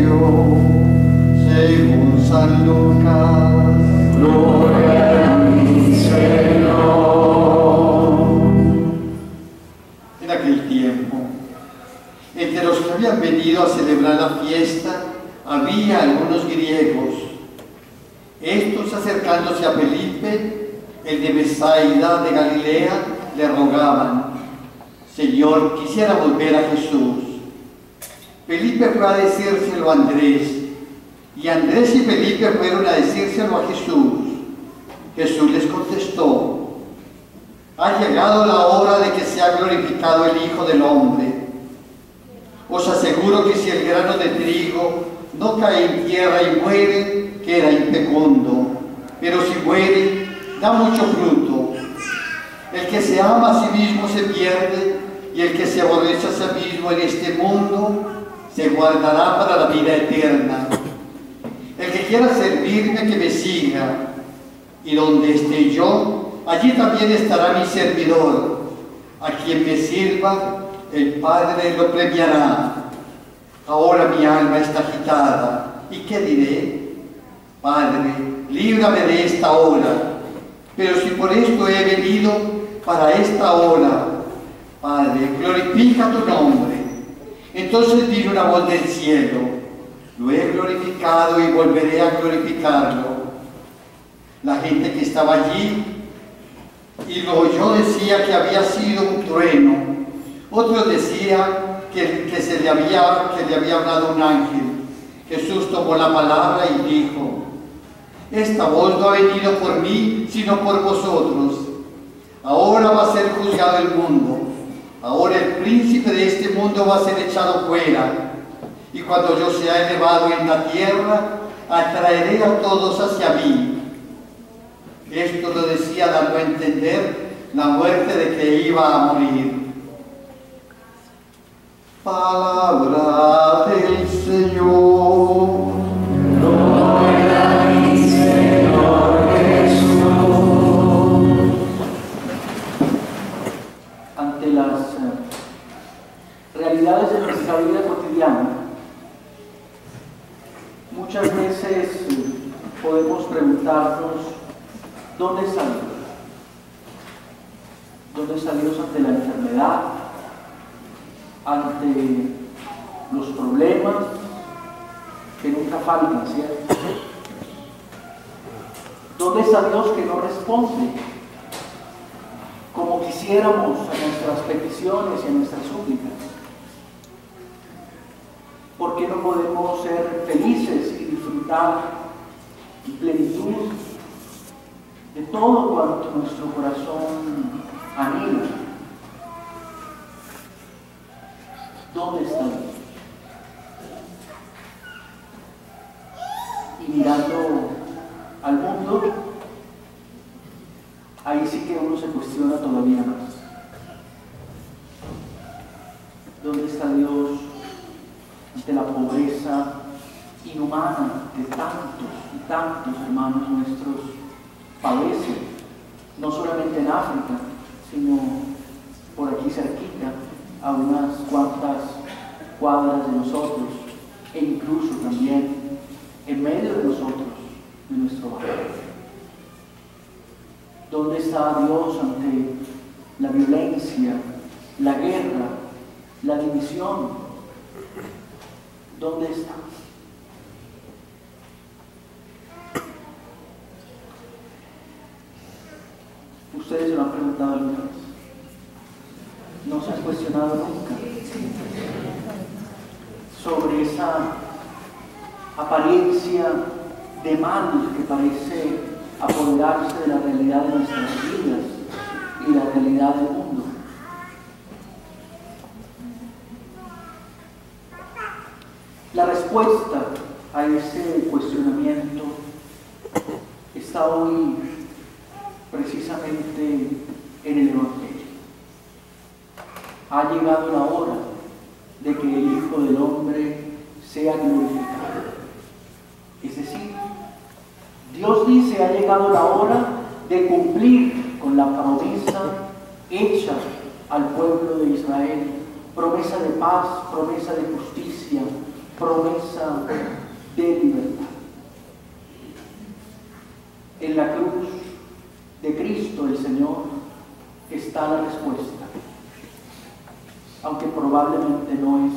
Evangelio según San Lucas. Gloria a ti, Señor. En aquel tiempo, entre los que habían venido a celebrar la fiesta, había algunos griegos. Estos, acercándose a Felipe, el de Betsaida de Galilea, le rogaban: Señor, quisiéramos ver a Jesús. Felipe fue a decírselo a Andrés, y Andrés y Felipe fueron a decírselo a Jesús. Jesús les contestó: ha llegado la hora de que sea glorificado el Hijo del Hombre. Os aseguro que si el grano de trigo no cae en tierra y muere, queda infecundo, pero si muere, da mucho fruto. El que se ama a sí mismo se pierde, y el que se aborrece a sí mismo en este mundo se guardará para la vida eterna. El que quiera servirme, que me siga, y donde esté yo, allí también estará mi servidor. A quien me sirva, el Padre lo premiará. Ahora mi alma está agitada, ¿y qué diré? Padre, líbrame de esta hora. Pero si por esto he venido, para esta hora, Padre, glorifica tu nombre. Entonces vino una voz del cielo: lo he glorificado y volveré a glorificarlo. La gente que estaba allí y lo oyó decía que había sido un trueno. Otros decían que le había hablado un ángel. Jesús tomó la palabra y dijo: esta voz no ha venido por mí, sino por vosotros. Ahora va a ser juzgado el mundo. Ahora el príncipe de este mundo va a ser echado fuera. Y cuando yo sea elevado en la tierra, atraeré a todos hacia mí. Esto lo decía dando a entender la muerte de que iba a morir. Palabra del Señor. Gloria a ti, Señor Jesús. Ante las realidades de nuestra vida cotidiana, muchas veces podemos preguntarnos: ¿dónde está Dios? ¿Dónde está Dios ante la enfermedad, ante los problemas que nunca faltan, ¿cierto? ¿Dónde está Dios que no responde como quisiéramos a nuestras peticiones y a nuestras súplicas? ¿Por qué no podemos ser felices y disfrutar en plenitud de todo cuanto nuestro corazón anhela? ¿Dónde está Dios? Y mirando al mundo, ahí sí que uno se cuestiona todavía más. ¿Dónde está Dios ante la pobreza inhumana que tantos y tantos hermanos nuestros padecen, no solamente en África, sino por aquí cerquita, a unas cuantas cuadras de nosotros, e incluso también en medio de nosotros, de nuestro barrio? ¿Dónde está Dios ante la violencia, la guerra, la división? ¿Dónde está? ¿Ustedes se lo han preguntado alguna vez? ¿No se han cuestionado nunca sobre esa apariencia de mal que parece apoderarse de la realidad de nuestras vidas y la realidad del mundo? La respuesta a ese cuestionamiento está hoy precisamente en el Evangelio. Ha llegado la hora de que el Hijo del Hombre sea glorificado. Es decir, Dios dice: ha llegado la hora de cumplir con la promesa hecha al pueblo de Israel, promesa de paz, promesa de justicia, promesa de libertad. En la cruz de Cristo el Señor está la respuesta, aunque probablemente no es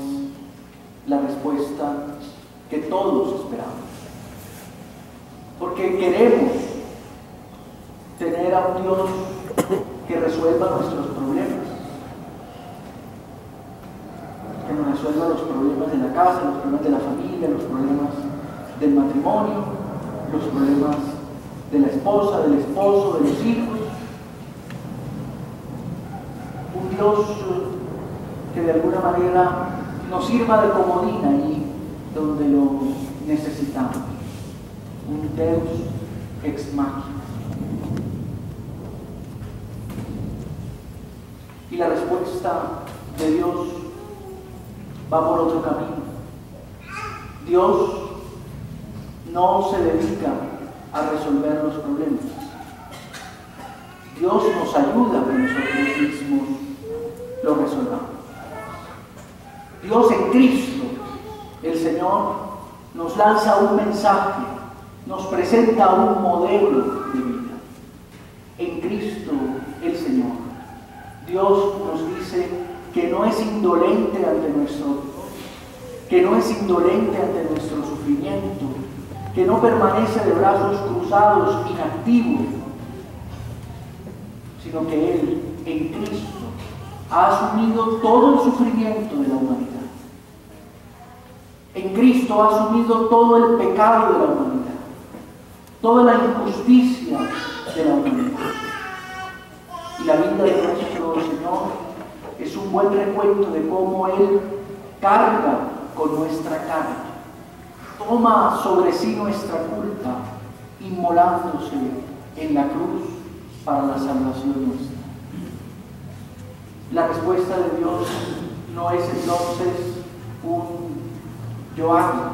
la respuesta que todos esperamos, porque queremos tener a un Dios que resuelva nuestros problemas, que nos resuelva los problemas de la casa, los problemas de la familia, los problemas del matrimonio, los problemas de la esposa, del esposo, de los hijos. Un Dios que de alguna manera nos sirva de comodín allí donde lo necesitamos. Un Deus ex machina. Y la respuesta de Dios va por otro camino. Dios no se dedica a resolver los problemas. Dios nos ayuda a que nosotros mismos lo resolvamos. Dios en Cristo, el Señor, nos lanza un mensaje, nos presenta un modelo de vida. En Cristo, el Señor, Dios nos dice que no es indolente ante nuestro sufrimiento, que no permanece de brazos cruzados, inactivo, sino que Él, en Cristo, ha asumido todo el sufrimiento de la humanidad. En Cristo ha asumido todo el pecado de la humanidad, toda la injusticia de la humanidad. Y la vida de nuestro Señor es un buen recuento de cómo Él carga con nuestra carga, toma sobre sí nuestra culpa, inmolándose en la cruz para la salvación nuestra. La respuesta de Dios no es entonces un yo hago,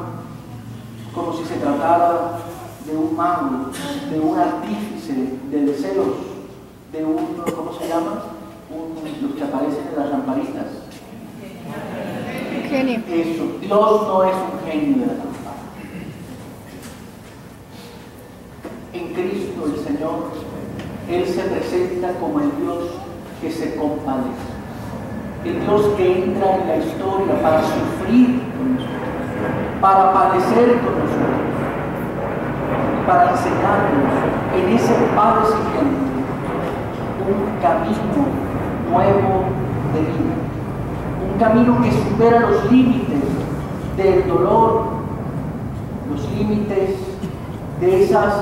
como si se tratara de un mago, de un artífice de deseos, de un, ¿cómo se llama? Los que aparecen en las lamparitas. Genio. Eso, Dios no es un genio de la lámpara. En Cristo el Señor, Él se presenta como el Dios que se compadece, el Dios que entra en la historia para sufrir con nosotros, para padecer con nosotros, para enseñarnos en ese padecimiento un camino nuevo de vida, un camino que supera los límites del dolor, los límites de esas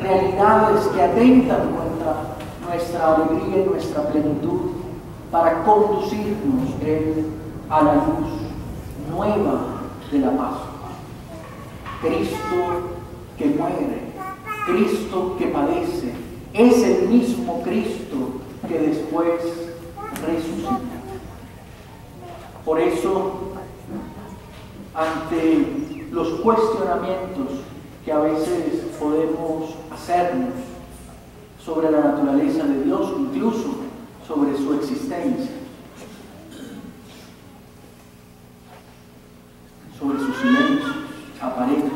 realidades que atentan contra nuestra alegría y nuestra plenitud, para conducirnos a la luz nueva de la Pascua. Cristo que muere, Cristo que padece, es el mismo Cristo que después resucita. Por eso, ante los cuestionamientos que a veces podemos hacernos sobre la naturaleza de Dios, incluso sobre su existencia, sobre sus silencios aparentes,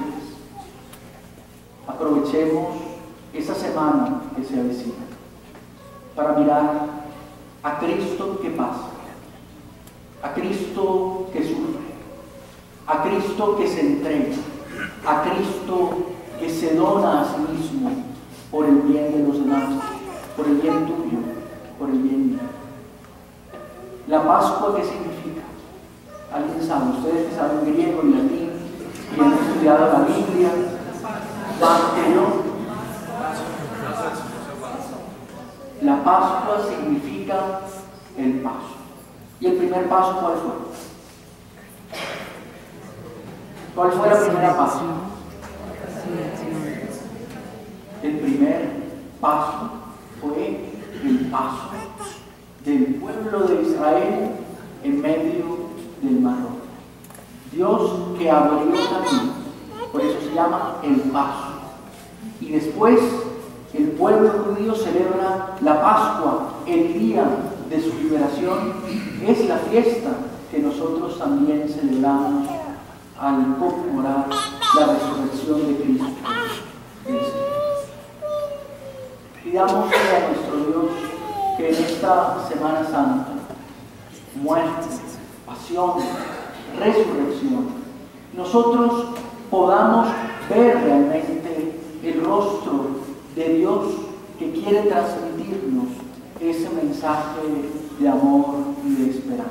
aprovechemos esa semana que se avecina para mirar a Cristo que pasa, a Cristo que sufre, a Cristo que se entrega, a Cristo que se dona a sí mismo por el bien de los demás, por el bien tuyo, por el bien mío. La Pascua, ¿qué significa? ¿Alguien sabe? Ustedes que saben griego y latín y han estudiado la Biblia más que yo. La Pascua significa el paso. ¿Y el primer paso cuál fue? ¿Cuál fue la primera paso? El primer paso fue el paso del pueblo de Israel en medio del Mar Rojo. Dios que abrió camino, por eso se llama el paso. Y después el pueblo judío celebra la Pascua, el día de su liberación. Es la fiesta que nosotros también celebramos al conmemorar la resurrección de Cristo, el Señor. Pidámosle a nuestro Dios que en esta Semana Santa, muerte, pasión, resurrección, nosotros podamos ver realmente el rostro de Dios que quiere transmitirnos ese mensaje de amor y de esperanza.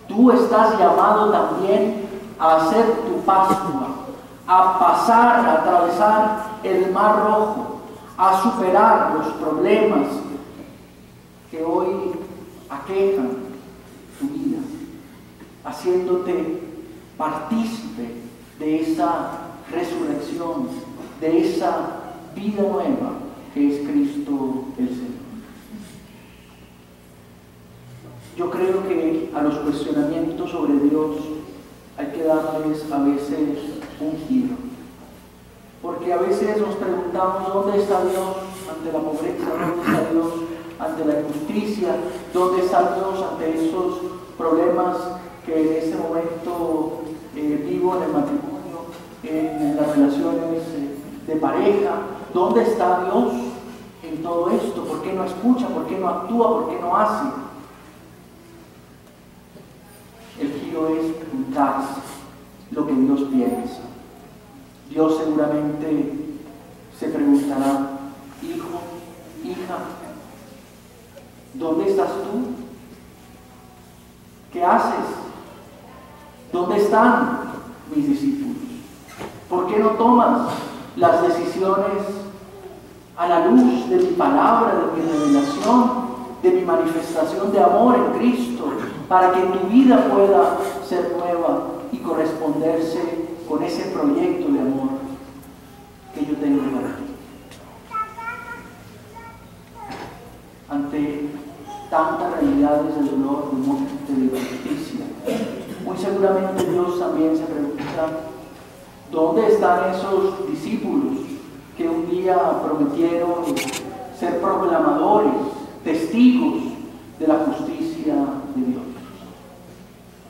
Tú estás llamado también a hacer tu Pascua, a pasar, a atravesar el Mar Rojo, a superar los problemas que hoy aquejan tu vida, haciéndote partícipe de esa resurrección, de esa vida nueva que es Cristo el Señor. Yo creo que a los cuestionamientos sobre Dios hay que darles a veces un giro, porque a veces nos preguntamos ¿dónde está Dios ante la pobreza? ¿Dónde está Dios ante la injusticia? ¿Dónde está Dios ante esos problemas que en ese momento vivo en el matrimonio, en las relaciones de pareja? ¿Dónde está Dios en todo esto? ¿Por qué no escucha? ¿Por qué no actúa? ¿Por qué no hace? El giro es preguntarse lo que Dios piensa. Dios seguramente se preguntará: hijo, hija, ¿dónde estás tú? ¿Qué haces? ¿Dónde están mis discípulos? ¿Por qué no tomas las decisiones a la luz de mi palabra, de mi revelación, de mi manifestación de amor en Cristo, para que tu vida pueda ser nueva y corresponderse con ese proyecto de amor que yo tengo para ti? Ante tantas realidades de dolor, de muerte, de injusticia, muy seguramente Dios también se pregunta: ¿dónde están esos discípulos que un día prometieron ser proclamadores, testigos de la justicia de Dios?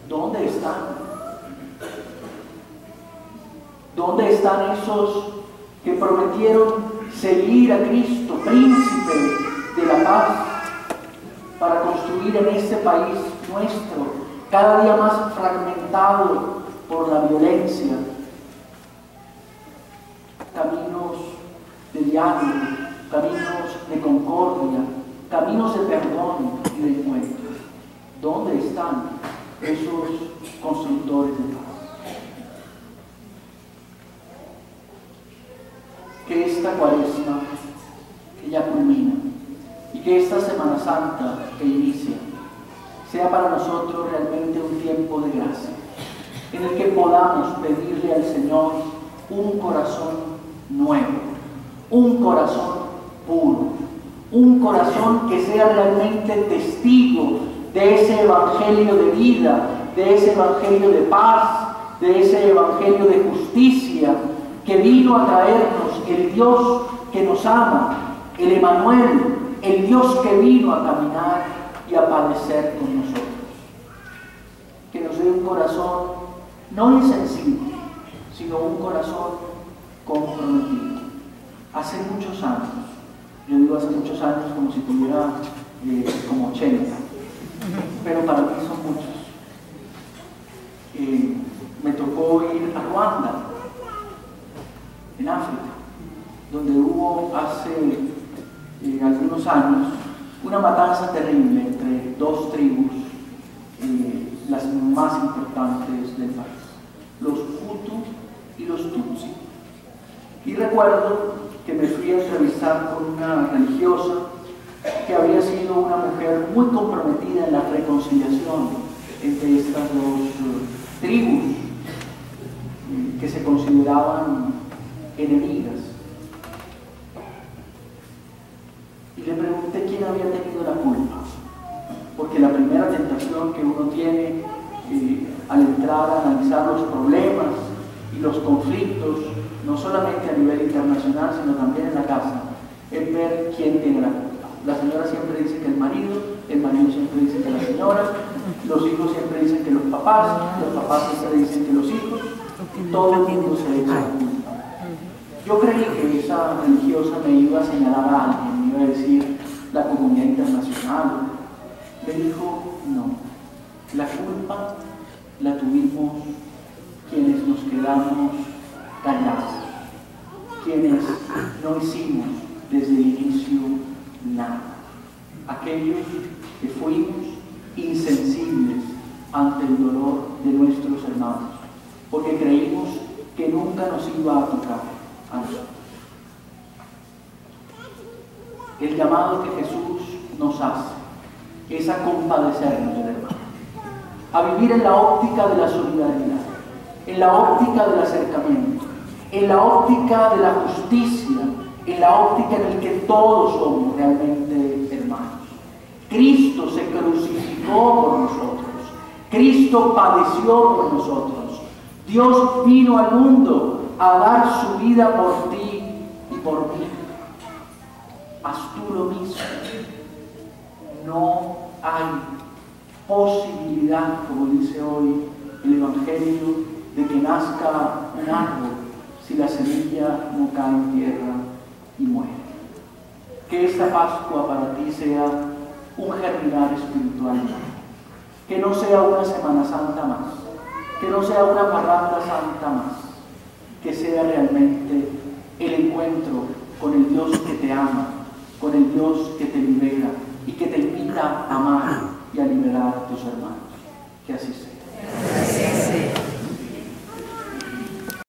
¿Dónde están? ¿Dónde están esos que prometieron seguir a Cristo, príncipe de la paz, para construir en este país nuestro, cada día más fragmentado por la violencia, caminos de diálogo, caminos de concordia, caminos de perdón y de encuentro? ¿Dónde están esos constructores de paz? Que esta Cuaresma, que ya culmina, y que esta Semana Santa que inicia, sea para nosotros realmente un tiempo de gracia, en el que podamos pedirle al Señor un corazón nuevo, un corazón puro, un corazón que sea realmente testigo de ese evangelio de vida, de ese evangelio de paz, de ese evangelio de justicia que vino a traernos el Dios que nos ama, el Emmanuel, el Dios que vino a caminar y a padecer con nosotros. Que nos dé un corazón no insensible, sino un corazón comprometido. Hace muchos años, yo digo hace muchos años como si tuviera como 80, pero para mí son muchos. Me tocó ir a Ruanda, en África, donde hubo hace algunos años una matanza terrible entre dos tribus, las más importantes del país, los Hutu y los Tutsi. Y recuerdo que me fui a entrevistar con una religiosa que había sido una mujer muy comprometida en la reconciliación entre estas dos tribus que se consideraban enemigas. Y le pregunté quién había tenido la culpa, porque la primera tentación que uno tiene al entrar a analizar los problemas y los conflictos, no solamente a nivel internacional, sino también en la casa, es ver quién tiene la culpa. La señora siempre dice que el marido siempre dice que la señora, los hijos siempre dicen que los papás siempre dicen que los hijos, todo el mundo se echa la culpa. Yo creí que esa religiosa me iba a señalar a alguien, me iba a decir la comunidad internacional. Me dijo, no, la culpa la tuvimos quienes nos quedamos callados, quienes no hicimos desde el inicio nada, aquellos que fuimos insensibles ante el dolor de nuestros hermanos, porque creímos que nunca nos iba a tocar a nosotros. El llamado que Jesús nos hace es a compadecernos del hermano, a vivir en la óptica de la solidaridad, en la óptica del acercamiento, en la óptica de la justicia, en la óptica en la que todos somos realmente hermanos. Cristo se crucificó por nosotros, Cristo padeció por nosotros, Dios vino al mundo a dar su vida por ti y por mí. Haz tú lo mismo. No hay posibilidad, como dice hoy el Evangelio, de que nazca un árbol si la semilla no cae en tierra y muere. Que esta Pascua para ti sea un germinar espiritual, que no sea una Semana Santa más, que no sea una parranda santa más, que sea realmente el encuentro con el Dios que te ama, con el Dios que te libera y que te invita a amar y a liberar a tus hermanos. Que así sea.